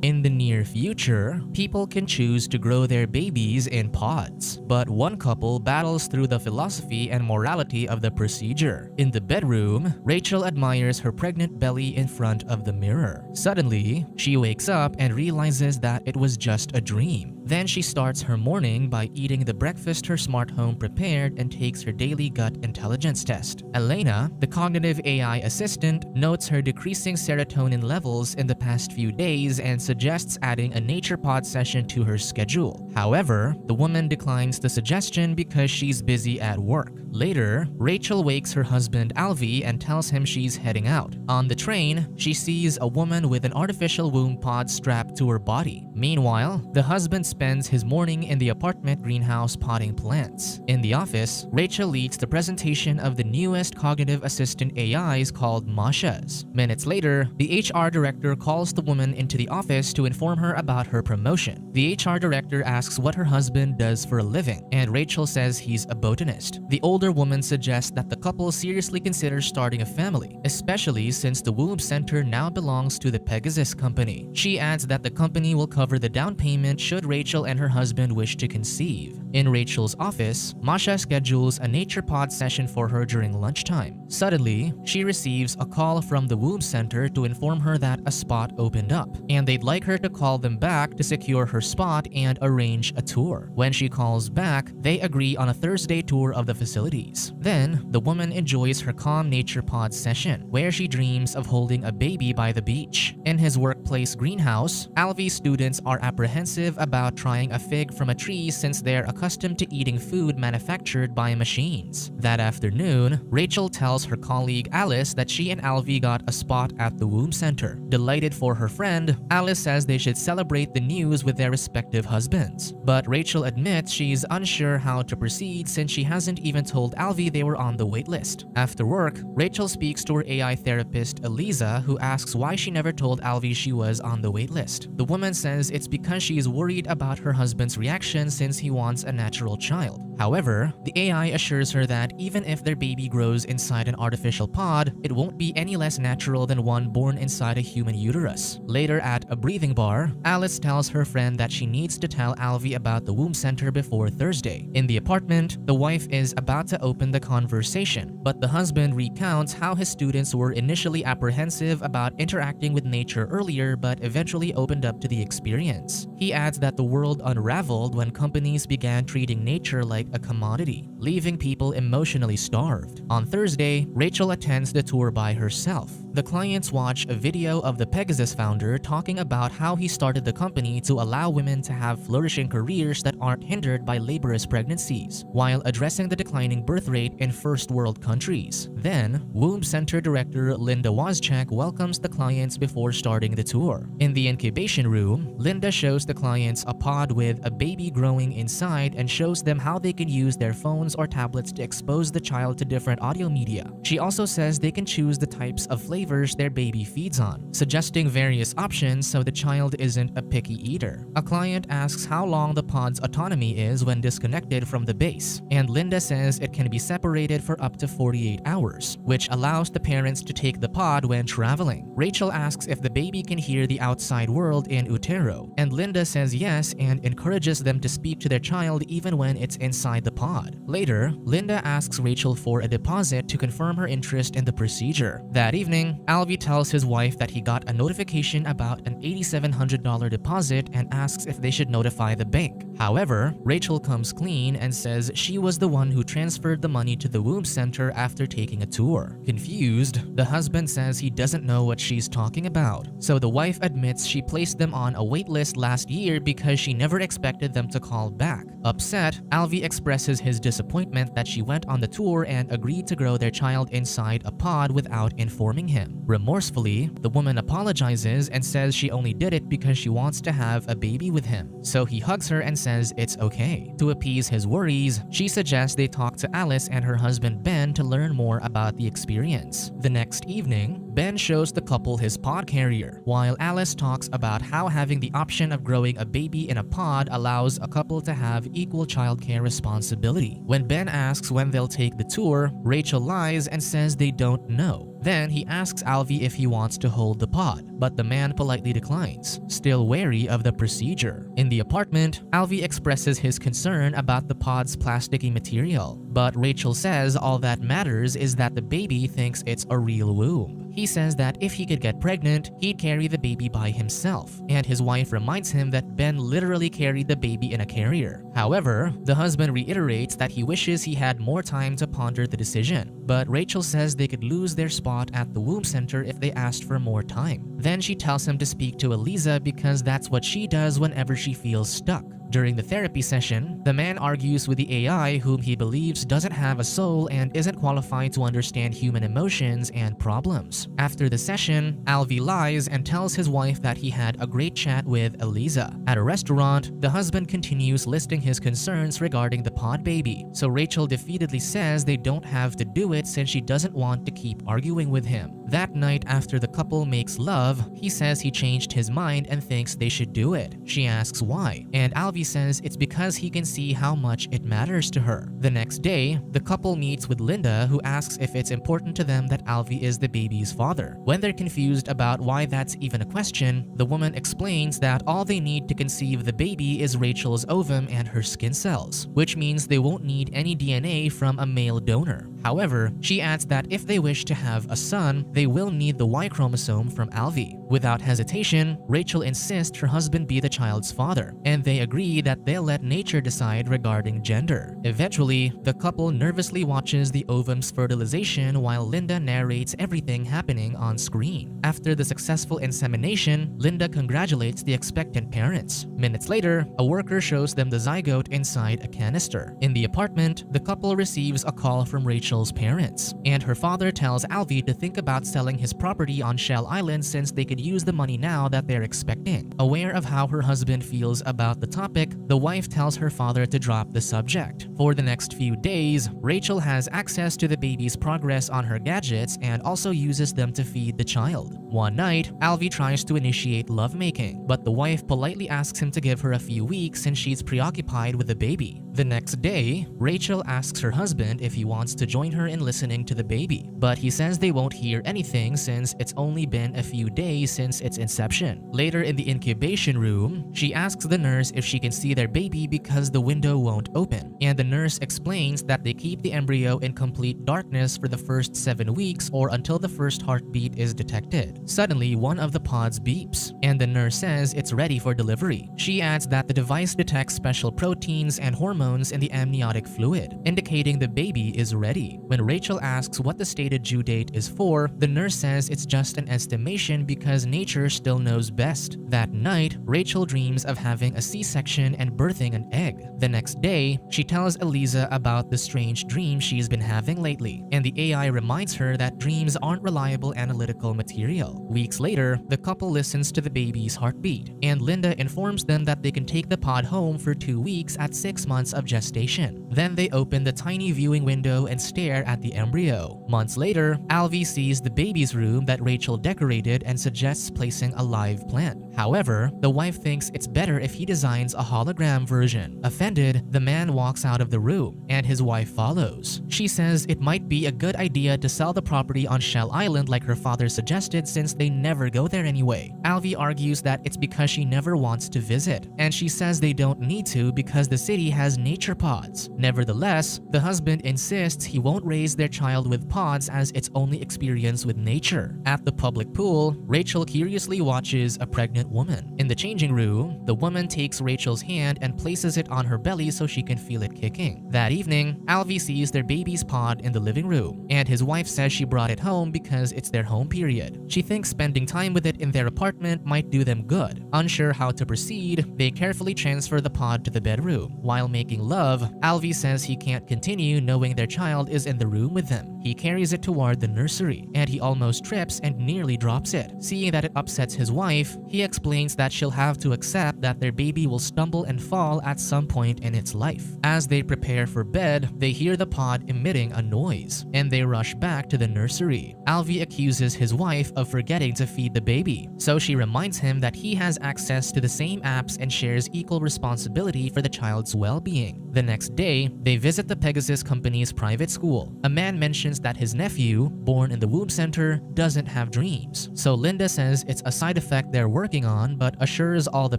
In the near future, people can choose to grow their babies in pods, but one couple battles through the philosophy and morality of the procedure. In the bedroom, Rachel admires her pregnant belly in front of the mirror. Suddenly, she wakes up and realizes that it was just a dream. Then she starts her morning by eating the breakfast her smart home prepared and takes her daily gut intelligence test. Elena, the cognitive AI assistant, notes her decreasing serotonin levels in the past few days and suggests adding a nature pod session to her schedule. However, the woman declines the suggestion because she's busy at work. Later, Rachel wakes her husband Alvy and tells him she's heading out. On the train, she sees a woman with an artificial womb pod strapped to her body. Meanwhile, the husband spends his morning in the apartment greenhouse potting plants. In the office, Rachel leads the presentation of the newest cognitive assistant AIs called Mashas. Minutes later, the HR director calls the woman into the office to inform her about her promotion. The HR director asks what her husband does for a living, and Rachel says he's a botanist. The older woman suggests that the couple seriously consider starting a family, especially since the womb center now belongs to the Pegazus company. She adds that the company will cover the down payment should Rachel and her husband wish to conceive. In Rachel's office, Masha schedules a nature pod session for her during lunchtime. Suddenly, she receives a call from the womb center to inform her that a spot opened up, and they'd like her to call them back to secure her spot and arrange a tour. When she calls back, they agree on a Thursday tour of the facilities. Then, the woman enjoys her calm nature pod session, where she dreams of holding a baby by the beach. In his workplace greenhouse, Alvy's students are apprehensive about trying a fig from a tree since they're accustomed to eating food manufactured by machines. That afternoon, Rachel tells her colleague Alice that she and Alvy got a spot at the womb center. Delighted for her friend, Alice says they should celebrate the news with their respective husbands. But Rachel admits she's unsure how to proceed since she hasn't even told Alvy they were on the waitlist. After work, Rachel speaks to her AI therapist Eliza, who asks why she never told Alvy she was on the waitlist. The woman says it's because she is worried about her husband's reaction since he wants a natural child. However, the AI assures her that even if their baby grows inside an artificial pod, it won't be any less natural than one born inside a human uterus. Later at a breathing bar, Alice tells her friend that she needs to tell Alvy about the womb center before Thursday. In the apartment, the wife is about to open the conversation, but the husband recounts how his students were initially apprehensive about interacting with nature earlier but eventually opened up to the experience. He adds that the world unraveled when companies began treating nature like a commodity, leaving people emotionally starved. On Thursday, Rachel attends the tour by herself. The clients watch a video of the Pegazus founder talking about how he started the company to allow women to have flourishing careers that aren't hindered by laborious pregnancies, while addressing the declining birth rate in first world countries. Then, Womb Center Director Linda Wozchak welcomes the clients before starting the tour. In the incubation room, Linda shows the clients a pod with a baby growing inside and shows them how they can use their phones or tablets to expose the child to different audio media. She also says they can choose the types of flavors their baby feeds on, suggesting various options so the child isn't a picky eater. A client asks how long the pod's autonomy is when disconnected from the base, and Linda says it can be separated for up to 48 hours, which allows the parents to take the pod when traveling. Rachel asks if the baby can hear the outside world in utero, and Linda says yes and encourages them to speak to their child even when it's inside the pod. Later, Linda asks Rachel for a deposit to confirm her interest in the procedure. That evening, Alvy tells his wife that he got a notification about an $8,700 deposit and asks if they should notify the bank. However, Rachel comes clean and says she was the one who transferred the money to the womb center after taking a tour. Confused, the husband says he doesn't know what she's talking about, so the wife admits she placed them on a waitlist last year because she never expected them to call back. Upset, Alvy expresses his disappointment that she went on the tour and agreed to grow their child inside a pod without informing him. Remorsefully, the woman apologizes and says she only did it because she wants to have a baby with him, so he hugs her and says it's okay. To appease his worries, she suggests they talk to Alice and her husband Ben to learn more about the experience. The next evening, Ben shows the couple his pod carrier, while Alice talks about how having the option of growing a baby in a pod allows a couple to have equal childcare responsibility. When Ben asks when they'll take the tour, Rachel lies and says they don't know. Then he asks Alvy if he wants to hold the pod, but the man politely declines, still wary of the procedure. In the apartment, Alvy expresses his concern about the pod's plasticky material, but Rachel says all that matters is that the baby thinks it's a real womb. He says that if he could get pregnant, he'd carry the baby by himself, and his wife reminds him that Ben literally carried the baby in a carrier. However, the husband reiterates that he wishes he had more time to ponder the decision, but Rachel says they could lose their spot at the womb center if they asked for more time. Then she tells him to speak to Eliza because that's what she does whenever she feels stuck. During the therapy session, the man argues with the AI whom he believes doesn't have a soul and isn't qualified to understand human emotions and problems. After the session, Alvy lies and tells his wife that he had a great chat with Eliza. At a restaurant, the husband continues listing his concerns regarding the pod baby, so Rachel defeatedly says they don't have to do it since she doesn't want to keep arguing with him. That night after the couple makes love, he says he changed his mind and thinks they should do it. She asks why, and Alvy says it's because he can see how much it matters to her. The next day, the couple meets with Linda, who asks if it's important to them that Alvy is the baby's father. When they're confused about why that's even a question, the woman explains that all they need to conceive the baby is Rachel's ovum and her skin cells, which means they won't need any DNA from a male donor. However, she adds that if they wish to have a son, they will need the Y chromosome from Alvy. Without hesitation, Rachel insists her husband be the child's father, and they agree that they'll let nature decide regarding gender. Eventually, the couple nervously watches the ovum's fertilization while Linda narrates everything happening on screen. After the successful insemination, Linda congratulates the expectant parents. Minutes later, a worker shows them the zygote inside a canister. In the apartment, the couple receives a call from Rachel's parents, and her father tells Alvy to think about selling his property on Shell Island since they could use the money now that they're expecting. Aware of how her husband feels about the topic, the wife tells her father to drop the subject. For the next few days, Rachel has access to the baby's progress on her gadgets and also uses them to feed the child. One night, Alvy tries to initiate lovemaking, but the wife politely asks him to give her a few weeks since she's preoccupied with the baby. The next day, Rachel asks her husband if he wants to join her in listening to the baby, but he says they won't hear anything since it's only been a few days since its inception. Later in the incubation room, she asks the nurse if she can see their baby because the window won't open, and the nurse explains that they keep the embryo in complete darkness for the first 7 weeks or until the first heartbeat is detected. Suddenly, one of the pods beeps, and the nurse says it's ready for delivery. She adds that the device detects special proteins and hormones in the amniotic fluid, indicating the baby is ready. When Rachel asks what the stated due date is for, the nurse says it's just an estimation because nature still knows best. That night, Rachel dreams of having a C-section and birthing an egg. The next day, she tells Eliza about the strange dream she's been having lately, and the AI reminds her that dreams aren't reliable analytical material. Weeks later, the couple listens to the baby's heartbeat, and Linda informs them that they can take the pod home for 2 weeks at 6 months of gestation. Then they open the tiny viewing window and stare at the embryo. Months later, Alvy sees the baby's room that Rachel decorated and suggests placing a live plant. However, the wife thinks it's better if he designs a hologram version. Offended, the man walks out of the room, and his wife follows. She says it might be a good idea to sell the property on Shell Island like her father suggested since they never go there anyway. Alvy argues that it's because she never wants to visit, and she says they don't need to because the city has nature pods. Nevertheless, the husband insists he won't raise their child with pods as its only experience with nature. At the public pool, Rachel curiously watches a pregnant woman. In the changing room, the woman takes Rachel's hand and places it on her belly so she can feel it kicking. That evening, Alvy sees their baby's pod in the living room, and his wife says she brought it home because it's their home period. She thinks spending time with it in their apartment might do them good. Unsure how to proceed, they carefully transfer the pod to the bedroom. While making love, Alvy says he can't continue knowing their child is in the room with them. He carries it toward the nursery, and he almost trips and nearly drops it. Seeing that it upsets his wife, he explains that she'll have to accept that their baby will stumble and fall at some point in its life. As they prepare for bed, they hear the pod emitting a noise, and they rush back to the nursery. Alvy accuses his wife of forgetting to feed the baby, so she reminds him that he has access to the same apps and shares equal responsibility for the child's well-being. The next day, they visit the Pegazus company's private school. A man mentions mentions that his nephew, born in the womb center, doesn't have dreams. So Linda says it's a side effect they're working on, but assures all the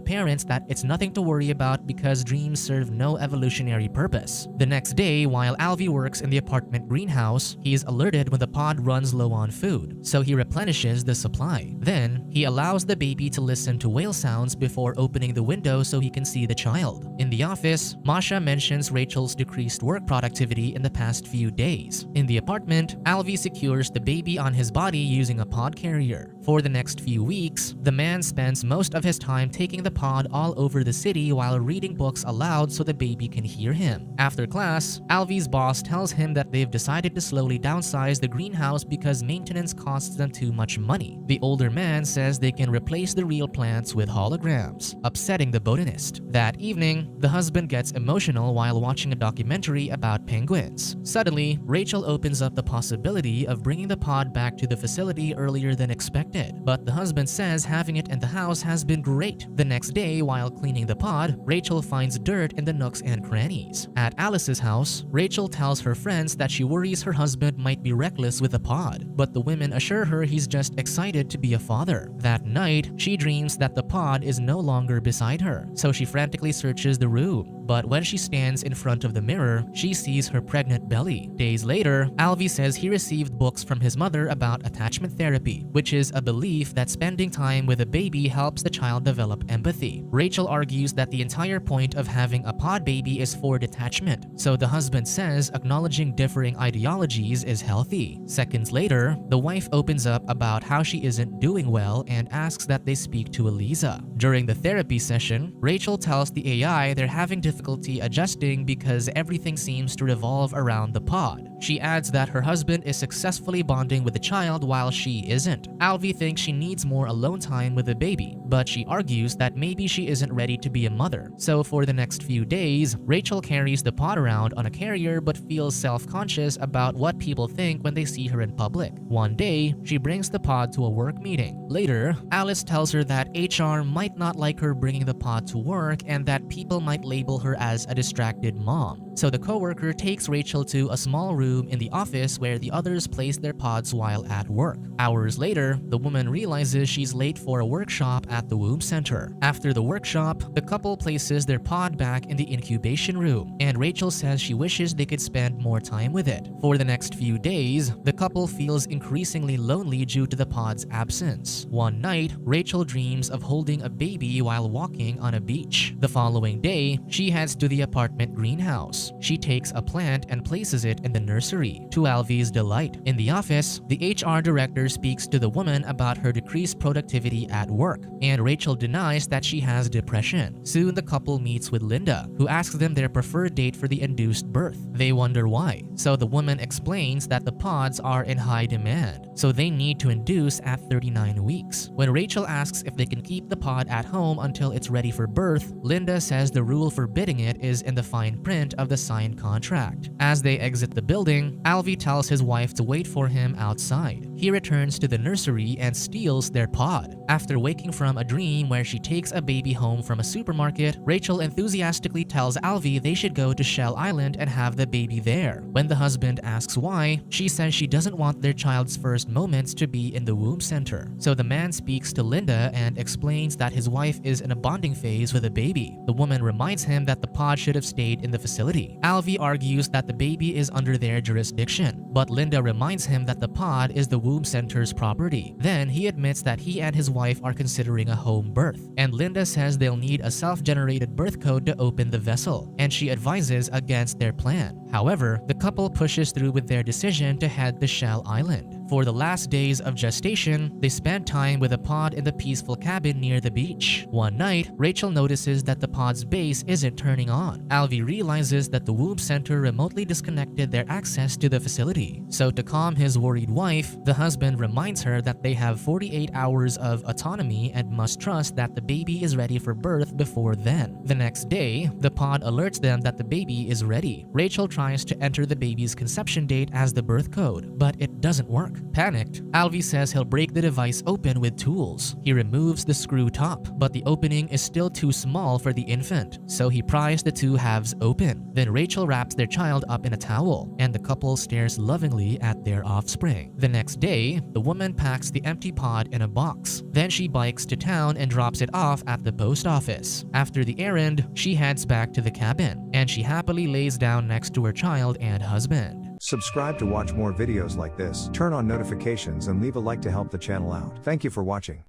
parents that it's nothing to worry about because dreams serve no evolutionary purpose. The next day, while Alvy works in the apartment greenhouse, he is alerted when the pod runs low on food, so he replenishes the supply. Then, he allows the baby to listen to whale sounds before opening the window so he can see the child. In the office, Masha mentions Rachel's decreased work productivity in the past few days. In the apartment, Alvy secures the baby on his body using a pod carrier. For the next few weeks, the man spends most of his time taking the pod all over the city while reading books aloud so the baby can hear him. After class, Alvy's boss tells him that they've decided to slowly downsize the greenhouse because maintenance costs them too much money. The older man says they can replace the real plants with holograms, upsetting the botanist. That evening, the husband gets emotional while watching a documentary about penguins. Suddenly, Rachel opens up the possibility of bringing the pod back to the facility earlier than expected, but the husband says having it in the house has been great. The next day, while cleaning the pod, Rachel finds dirt in the nooks and crannies. At Alice's house, Rachel tells her friends that she worries her husband might be reckless with the pod, but the women assure her he's just excited to be a father. That night, she dreams that the pod is no longer beside her, so she frantically searches the room. But when she stands in front of the mirror, she sees her pregnant belly. Days later, Alvy says he received books from his mother about attachment therapy, which is a belief that spending time with a baby helps the child develop empathy. Rachel argues that the entire point of having a pod baby is for detachment, so the husband says acknowledging differing ideologies is healthy. Seconds later, the wife opens up about how she isn't doing well and asks that they speak to Eliza. During the therapy session, Rachel tells the AI they're having difficulty adjusting because everything seems to revolve around the pod. She adds that her husband is successfully bonding with the child while she isn't. Alvy thinks she needs more alone time with the baby, but she argues that maybe she isn't ready to be a mother. So for the next few days, Rachel carries the pod around on a carrier but feels self-conscious about what people think when they see her in public. One day, she brings the pod to a work meeting. Later, Alice tells her that HR might not like her bringing the pod to work and that people might label her as a distracted mom. So the coworker takes Rachel to a small room in the office where the others place their pods while at work. Hours later, the woman realizes she's late for a workshop at the womb center. After the workshop, the couple places their pod back in the incubation room, and Rachel says she wishes they could spend more time with it. For the next few days, the couple feels increasingly lonely due to the pod's absence. One night, Rachel dreams of holding a baby while walking on a beach. The following day, she heads to the apartment greenhouse. She takes a plant and places it in the nursery, to Alvy's delight. In the office, the HR director speaks to the woman about her decreased productivity at work, and Rachel denies that she has depression. Soon, the couple meets with Linda, who asks them their preferred date for the induced birth. They wonder why, so the woman explains that the pods are in high demand, so they need to induce at 39 weeks. When Rachel asks if they can keep the pod at home until it's ready for birth, Linda says the rule forbidding it is in the fine print of the signed contract. As they exit the building, Alvy tells his wife to wait for him outside. He returns to the nursery and steals their pod. After waking from a dream where she takes a baby home from a supermarket, Rachel enthusiastically tells Alvy they should go to Shell Island and have the baby there. When the husband asks why, she says she doesn't want their child's first moments to be in the womb center. So the man speaks to Linda and explains that his wife is in a bonding phase with a baby. The woman reminds him that the pod should have stayed in the facility. Alvy argues that the baby is under their jurisdiction, but Linda reminds him that the pod is the womb center's property. Then he admits that he and his wife are considering a home birth, and Linda says they'll need a self-generated birth code to open the vessel, and she advises against their plan. However, the couple pushes through with their decision to head to Shell Island. For the last days of gestation, they spend time with a pod in the peaceful cabin near the beach. One night, Rachel notices that the pod's base isn't turning on. Alvy realizes that the womb center remotely disconnected their access to the facility. So to calm his worried wife, the husband reminds her that they have 48 hours of autonomy and must trust that the baby is ready for birth before then. The next day, the pod alerts them that the baby is ready. Rachel tries to enter the baby's conception date as the birth code, but it doesn't work. Panicked, Aluy says he'll break the device open with tools. He removes the screw top, but the opening is still too small for the infant, so he pries the two halves open. Then Rachel wraps their child up in a towel, and the couple stares lovingly at their offspring. The next day, the woman packs the empty pod in a box. Then she bikes to town and drops it off at the post office. After the errand, she heads back to the cabin, and she happily lays down next to her child and husband. Subscribe to watch more videos like this, turn on notifications and leave a like to help the channel out. Thank you for watching.